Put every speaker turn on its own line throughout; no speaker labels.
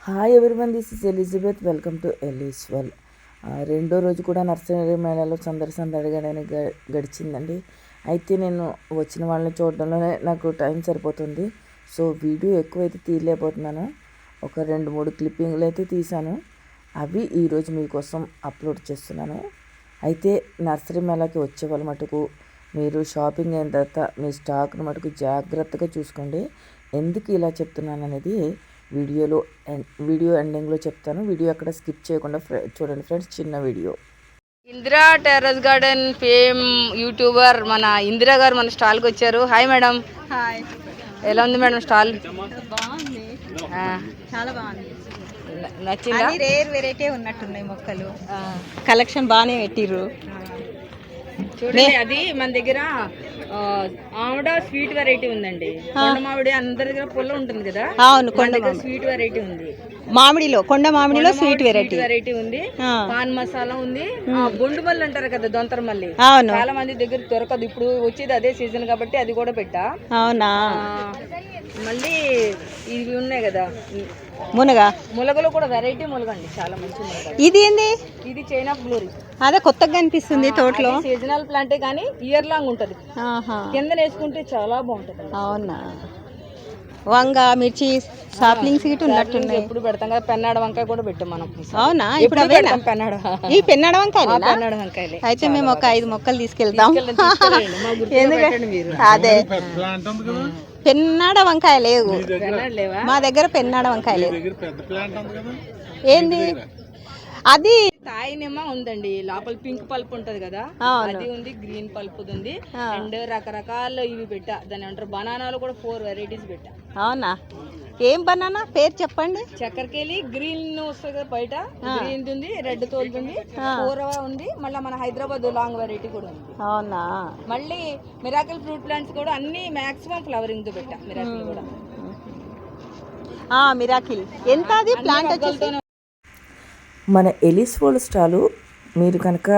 Hi everyone, this is Elizabeth. Welcome to Ellie's world. రెండో రోజు కూడా నర్సరీ మేళాలో సందడిగానే గడిచిందండి. అయితే నేను వచ్చిన వాళ్ళని చూడడంలోనే నాకు టైం సరిపోతుంది. సో వీడియో ఎక్కువైతే తీయలేకపోతున్నాను. ఒక 2-3 క్లిప్పింగ్లు అయితే తీశాను. అవి ఈరోజు మీకోసం అప్లోడ్ చేస్తున్నాను. అయితే నర్సరీ మేళాకి వచ్చే వాళ్ళ మటుకు మీరు షాపింగ్ అయిన తర్వాత మీ స్టాక్ను మటుకు జాగ్రత్తగా చూసుకోండి. ఎందుకు ఇలా చెప్తున్నాను అనేది వీడియో ఎండింగ్లో చెప్తాను. వీడియో అక్కడ స్కిప్ చేయకుండా చూడండి ఫ్రెండ్స్. చిన్న video.
Indira terrace garden fame YouTuber మన ఇందిరా గారు మన స్టాల్కి వచ్చారు. Hi madam.
హాయ్.
ఎలా ఉంది మేడం స్టాల్?
బాగుంది, చాలా బాగుంది.
నచ్చిందా?
రేర్ వెరైటీ ఉన్నట్టున్నాయి మొక్కలు. కలెక్షన్ బాగానే పెట్టిర్రు.
చూడండి, అది మన దగ్గర ఆవిడ స్వీట్ వెరైటీ ఉందండి. కొండ మామిడి అందరి దగ్గర పుల్ల ఉంటుంది కదా.
అవును, కొండ
స్వీట్ వెరైటీ ఉంది.
కొండ మామిడిలో స్వీట్
వెరైటీ ఉంది. పాన్ మసాలా ఉంది. బొండు మల్లి అంటారు కదా, దొంతర మల్లి.
అవును,
చాలా మంది దగ్గర దొరకదు. ఇప్పుడు వచ్చేది అదే సీజన్ కాబట్టి అది కూడా పెట్టా.
అవునా.
మళ్ళీ ఇవి ఉన్నాయి కదా, ములగలో కూడా వెరైటీ ములగండి, చాలా మంచి ములగ.
ఇది ఏంది?
ఇది చైనా ఫ్లోరీ.
అదే కొత్తగా కనిపిస్తుంది తోటలో.
సీజనల్ ప్లాంటే కానీ ఇయర్ లాంగ్ ఉంటది. కింద వేసుకుంటే చాలా బాగుంటది.
అవునా. వంగ, మిర్చి, సాప్లింగ్స్ గిట్ ఉన్నట్టున్నాయి.
ఎప్పుడు పెడతాం కదా. పెన్నాడ వంకాయ కూడా పెట్టాం మనం.
అవునా, ఇప్పుడు పెన్నాడ వంకాయలే. అయితే మేము ఒక 5 మొక్కలు తీసుకెళ్తాం. అదే, పెన్నాడ వంకాయ లేవు మా దగ్గర. పెన్నాడ వంకాయ లేవు. ఏంది అది?
తాయినిమ్మ ఉందండి. లోపల పింక్ పల్ప్ ఉంటది కదా, అది ఉంది. గ్రీన్ పల్ప్ ఉంది. అండ్ రకరకాల ఇవి పెట్టా. దాని అంటారు బనానాలు కూడా 4 వెరైటీస్ పెట్టా.
అవునా. ఏం బనానా పేరు చెప్పండి?
చక్కెరకేళి గ్రీన్ వస్తుంది కదా బయట, గ్రీన్ ఉంది, రెడ్ తోలుతుంది, పూర్వ ఉంది. మళ్ళీ మన హైదరాబాద్ లాంగ్ వెరైటీ కూడా ఉంది.
అవునా.
మళ్ళీ మిరాకిల్ ఫ్రూట్ ప్లాంట్స్ కూడా అన్ని మాక్సిమం ఫ్లవరింగ్ తో పెట్టా. మిరాకిల్ కూడా
మిరాకిల్. ఎంత అది ప్లాంట్ వచ్చేసి?
మన ఎలీస్ వరల్డ్ స్టాలు మీరు కనుక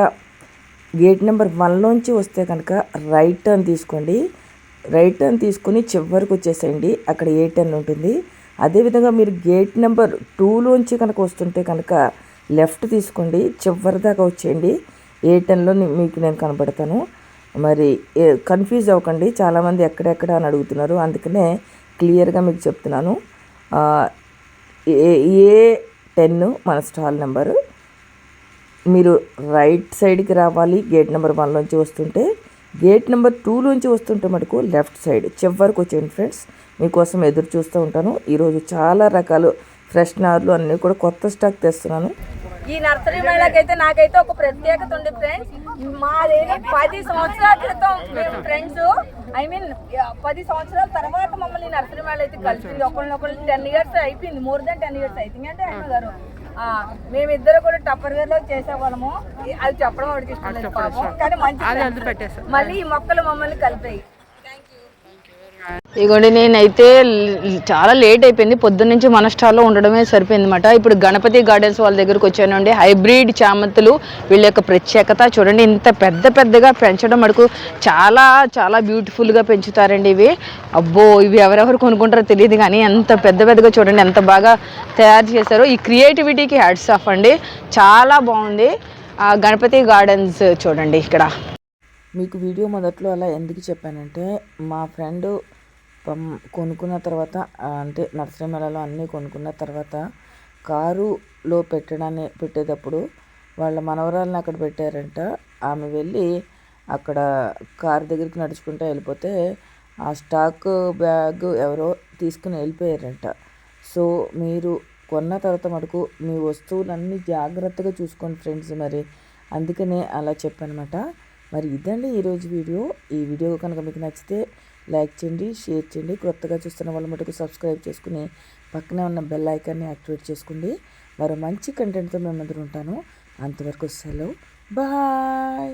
గేట్ నెంబర్ 1లోంచి వస్తే కనుక రైట్ టర్న్ తీసుకోండి. రైట్ టర్న్ తీసుకుని చివరికి వచ్చేసేయండి. అక్కడ A10 ఉంటుంది. అదేవిధంగా మీరు గేట్ నెంబర్ 2లోంచి కనుక వస్తుంటే కనుక లెఫ్ట్ తీసుకోండి. చివరి దాకా వచ్చేయండి. A10లో మీకు నేను కనబడతాను. మరి కన్ఫ్యూజ్ అవ్వకండి. చాలామంది ఎక్కడెక్కడ అని అడుగుతున్నారు. అందుకనే క్లియర్గా మీకు చెప్తున్నాను. A10 మన స్టాల్ నెంబరు. మీరు రైట్ సైడ్కి రావాలి. గేట్ నెంబర్ 1లోంచి వస్తుంటే, గేట్ నెంబర్ 2లోంచి వస్తుంటే మటుకు లెఫ్ట్ సైడ్ చివరికి వచ్చేయండి ఫ్రెండ్స్. మీకోసం ఎదురు చూస్తూ ఉంటాను. ఈరోజు చాలా రకాలు ఫ్రెష్ నార్లు అన్నీ కూడా కొత్త స్టాక్ తెస్తున్నాను.
ఈ నర్సరీ మేళకైతే నాకైతే ఒక ప్రత్యేకత ఉంది ఫ్రెండ్స్. మాదేది 10 సంవత్సరాల క్రితం మేము ఫ్రెండ్స్, 10 సంవత్సరాల తర్వాత మమ్మల్ని నర్సరీ మేళ అయితే కలిసింది. ఒకళ్ళు 10 ఇయర్స్ అయిపోయింది. మోర్ దెన్ 10 ఇయర్స్ అయిపోయింది. అంటే ఆయన గారు మేమిద్దరు కూడా టప్పర్ వేర్ లో చేసేవాళ్ళము. అది చెప్పడం వాడికి ఇష్టం లేదు పాపం, కానీ మంచి మళ్ళీ ఈ మొక్కలు మమ్మల్ని కలిపాయి. ఇగోండి, నేనైతే చాలా లేట్ అయిపోయింది. పొద్దున్న నుంచి మన స్టాల్లో ఉండడమే సరిపోయింది అనమాట. ఇప్పుడు గణపతి గార్డెన్స్ వాళ్ళ దగ్గరకు వచ్చానండి. హైబ్రిడ్ చామంతులు వీళ్ళ యొక్క ప్రత్యేకత చూడండి. ఇంత పెద్దగా పెంచడం మటుకు చాలా చాలా బ్యూటిఫుల్గా పెంచుతారండి ఇవి. అబ్బో, ఇవి ఎవరెవరు కొనుక్కుంటారో తెలియదు కానీ ఎంత పెద్దగా చూడండి, ఎంత బాగా తయారు చేశారో. ఈ క్రియేటివిటీకి హ్యాట్స్ ఆఫ్ అండి. చాలా బాగుంది. గణపతి గార్డెన్స్ చూడండి. ఇక్కడ
మీకు వీడియో మొదట్లో అలా ఎందుకు చెప్పానంటే, మా ఫ్రెండ్ కొనుక్కున్న తర్వాత, అంటే నర్సరీ మేళాలో అన్నీ కొనుక్కున్న తర్వాత కారులో పెట్టేటప్పుడు వాళ్ళ మనవరాలను అక్కడ పెట్టారంట. ఆమె వెళ్ళి అక్కడ కారు దగ్గరికి నడుచుకుంటూ వెళ్ళిపోతే ఆ స్టాక్ బ్యాగ్ ఎవరో తీసుకుని వెళ్ళిపోయారంట. సో మీరు కొన్న తర్వాత మటుకు మీ వస్తువులన్నీ జాగ్రత్తగా చూసుకోండి ఫ్రెండ్స్. మరి అందుకనే అలా చెప్పానమాట. మరి ఇదండి ఈరోజు వీడియో. ఈ వీడియో కనుక మీకు నచ్చితే లైక్ చేయండి, షేర్ చేయండి. కొత్తగా చూస్తున్న వాళ్ళ మటుకు సబ్స్క్రైబ్ చేసుకుని పక్కనే ఉన్న బెల్ ఐకాన్ని యాక్టివేట్ చేసుకోండి. మరో మంచి కంటెంట్తో మేము అందరూ ఉంటాను. అంతవరకు సెలవు, బాయ్.